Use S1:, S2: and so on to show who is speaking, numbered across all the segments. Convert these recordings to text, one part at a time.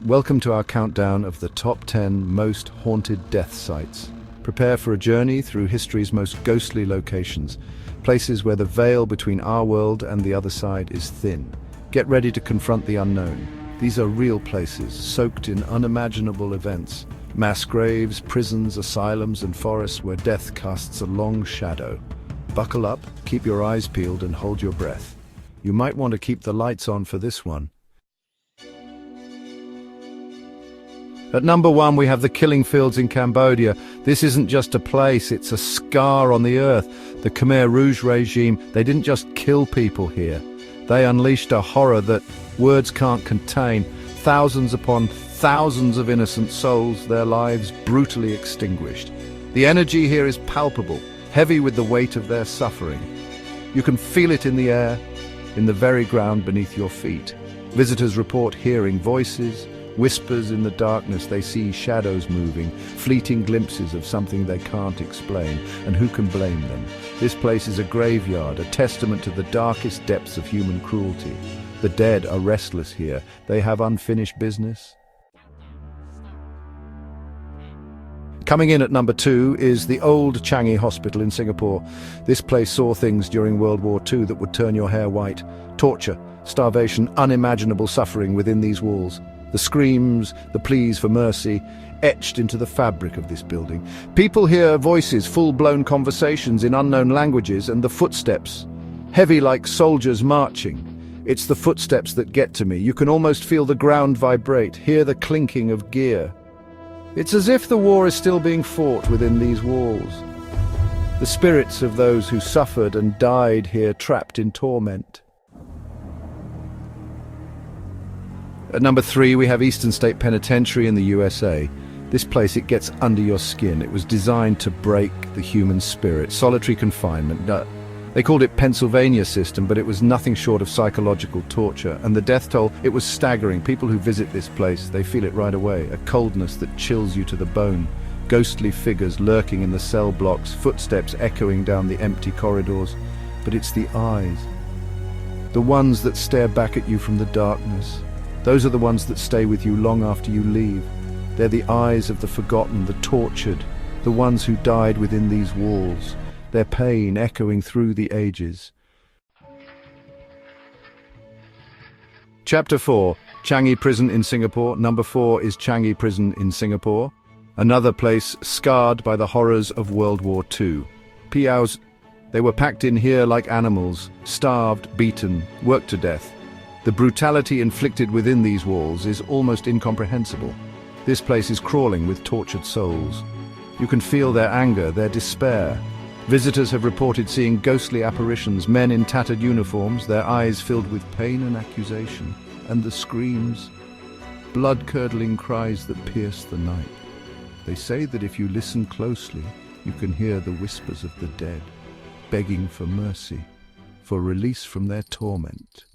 S1: Welcome to our countdown of the top 10 most haunted death sites. Prepare for a journey through history's most ghostly locations, places where the veil between our world and the other side is thin. Get ready to confront the unknown. These are real places, soaked in unimaginable events. Mass graves, prisons, asylums, and forests where death casts a long shadow. Buckle up, keep your eyes peeled, and hold your breath. You might want to keep the lights on for this one. At number 1, we have the killing fields in Cambodia. This isn't just a place, it's a scar on the earth. The Khmer Rouge regime, they didn't just kill people here. They unleashed a horror that words can't contain. Thousands upon thousands of innocent souls, their lives brutally extinguished. The energy here is palpable, heavy with the weight of their suffering. You can feel it in the air, in the very ground beneath your feet. Visitors report hearing voices, whispers in the darkness. They see shadows moving, fleeting glimpses of something they can't explain, and who can blame them? This place is a graveyard, a testament to the darkest depths of human cruelty. The dead are restless here. They have unfinished business. Coming in at number 2 is the old Changi Hospital in Singapore. This place saw things during World War II that would turn your hair white. Torture, starvation, unimaginable suffering within these walls. The screams, the pleas for mercy, etched into the fabric of this building. People hear voices, full-blown conversations in unknown languages, and the footsteps, heavy like soldiers marching. It's the footsteps that get to me. You can almost feel the ground vibrate, hear the clinking of gear. It's as if the war is still being fought within these walls. The spirits of those who suffered and died here, trapped in torment. At number 3, we have Eastern State Penitentiary in the USA. This place, it gets under your skin. It was designed to break the human spirit. Solitary confinement. They called it Pennsylvania system, but it was nothing short of psychological torture. And the death toll, it was staggering. People who visit this place, they feel it right away. A coldness that chills you to the bone. Ghostly figures lurking in the cell blocks, footsteps echoing down the empty corridors. But it's the eyes. The ones that stare back at you from the darkness. Those are the ones that stay with you long after you leave. They're the eyes of the forgotten, the tortured, the ones who died within these walls, their pain echoing through the ages. Chapter 4, Changi Prison in Singapore. Number 4 is Changi Prison in Singapore, another place scarred by the horrors of World War II. POWs, they were packed in here like animals, starved, beaten, worked to death. The brutality inflicted within these walls is almost incomprehensible. This place is crawling with tortured souls. You can feel their anger, their despair. Visitors have reported seeing ghostly apparitions, men in tattered uniforms, their eyes filled with pain and accusation, and the screams, blood-curdling cries that pierce the night. They say that if you listen closely, you can hear the whispers of the dead, begging for mercy, for release from their torment.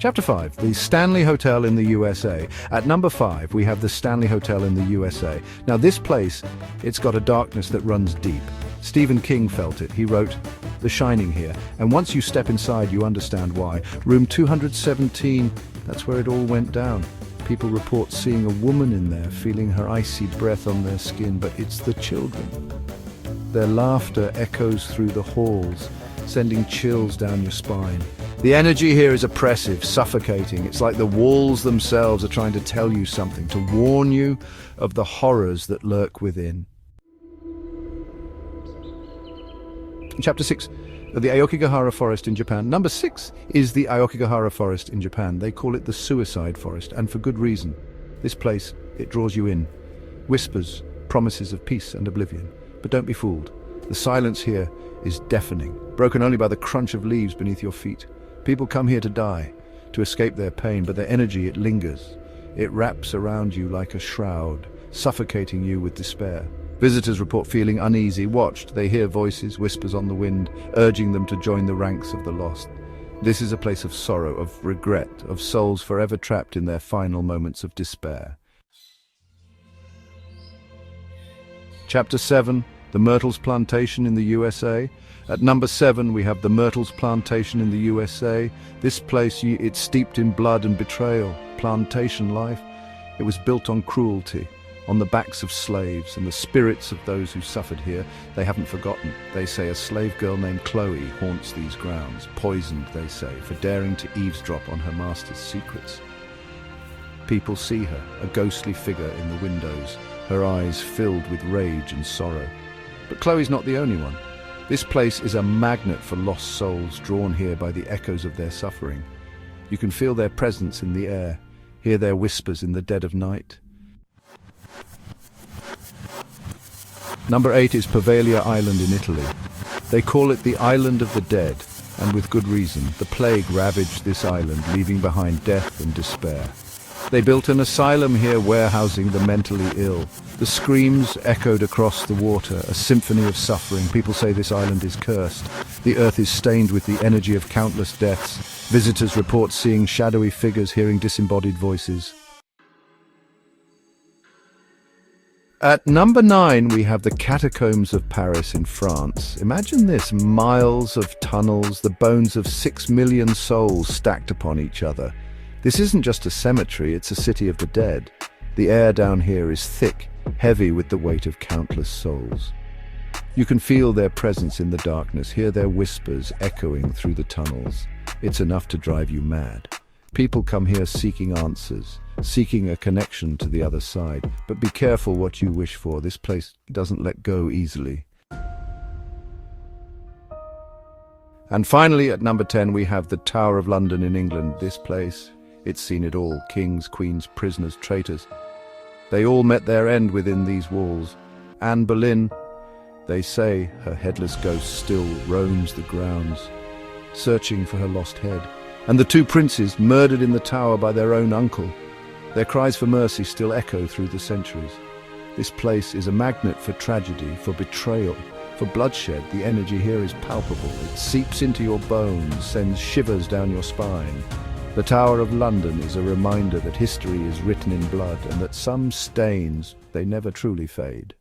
S1: Chapter 5, the Stanley Hotel in the USA. At number 5, we have the Stanley Hotel in the USA. Now this place, it's got a darkness that runs deep. Stephen King felt it. He wrote The Shining here, and once you step inside, you understand why. Room 217, that's where it all went down. People report seeing a woman in there, feeling her icy breath on their skin, but it's the children. Their laughter echoes through the halls, sending chills down your spine. The energy here is oppressive, suffocating. It's like the walls themselves are trying to tell you something, to warn you of the horrors that lurk within. Chapter 6, the Aokigahara Forest in Japan. Number 6 is the Aokigahara Forest in Japan. They call it the Suicide Forest, and for good reason. This place, it draws you in. Whispers, promises of peace and oblivion. But don't be fooled. The silence here is deafening, broken only by the crunch of leaves beneath your feet. People come here to die, to escape their pain, but their energy, it lingers. It wraps around you like a shroud, suffocating you with despair. Visitors report feeling uneasy, watched. They hear voices, whispers on the wind, urging them to join the ranks of the lost. This is a place of sorrow, of regret, of souls forever trapped in their final moments of despair. Chapter 7, The Myrtles Plantation in the USA. At number 7, we have the Myrtles Plantation in the USA. This place, it's steeped in blood and betrayal. Plantation life. It was built on cruelty, on the backs of slaves, and the spirits of those who suffered here, they haven't forgotten. They say a slave girl named Chloe haunts these grounds, poisoned, they say, for daring to eavesdrop on her master's secrets. People see her, a ghostly figure in the windows, her eyes filled with rage and sorrow. But Chloe's not the only one. This place is a magnet for lost souls drawn here by the echoes of their suffering. You can feel their presence in the air, hear their whispers in the dead of night. Number 8 is Poveglia Island in Italy. They call it the Island of the Dead, and with good reason. The plague ravaged this island, leaving behind death and despair. They built an asylum here, warehousing the mentally ill. The screams echoed across the water, a symphony of suffering. People say this island is cursed. The earth is stained with the energy of countless deaths. Visitors report seeing shadowy figures, hearing disembodied voices. At number 9, we have the catacombs of Paris in France. Imagine this, miles of tunnels, the bones of 6 million souls stacked upon each other. This isn't just a cemetery, it's a city of the dead. The air down here is thick, heavy with the weight of countless souls. You can feel their presence in the darkness, hear their whispers echoing through the tunnels. It's enough to drive you mad. People come here seeking answers, seeking a connection to the other side. But be careful what you wish for. This place doesn't let go easily. And finally, at number 10, we have the Tower of London in England. This place, it's seen it all. Kings, queens, prisoners, traitors. They all met their end within these walls. Anne Boleyn, they say, her headless ghost still roams the grounds, searching for her lost head. And the 2 princes, murdered in the tower by their own uncle. Their cries for mercy still echo through the centuries. This place is a magnet for tragedy, for betrayal, for bloodshed. The energy here is palpable. It seeps into your bones, sends shivers down your spine. The Tower of London is a reminder that history is written in blood and that some stains, they never truly fade.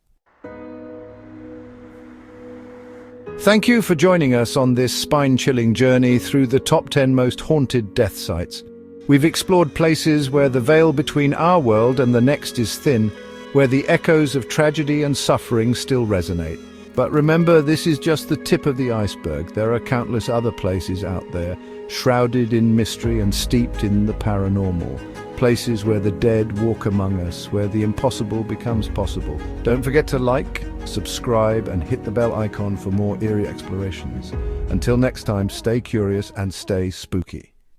S1: Thank you for joining us on this spine-chilling journey through the top 10 most haunted death sites. We've explored places where the veil between our world and the next is thin, where the echoes of tragedy and suffering still resonate. But remember, this is just the tip of the iceberg. There are countless other places out there, shrouded in mystery and steeped in the paranormal. Places where the dead walk among us, where the impossible becomes possible. Don't forget to like, subscribe, and hit the bell icon for more eerie explorations. Until next time, stay curious and stay spooky.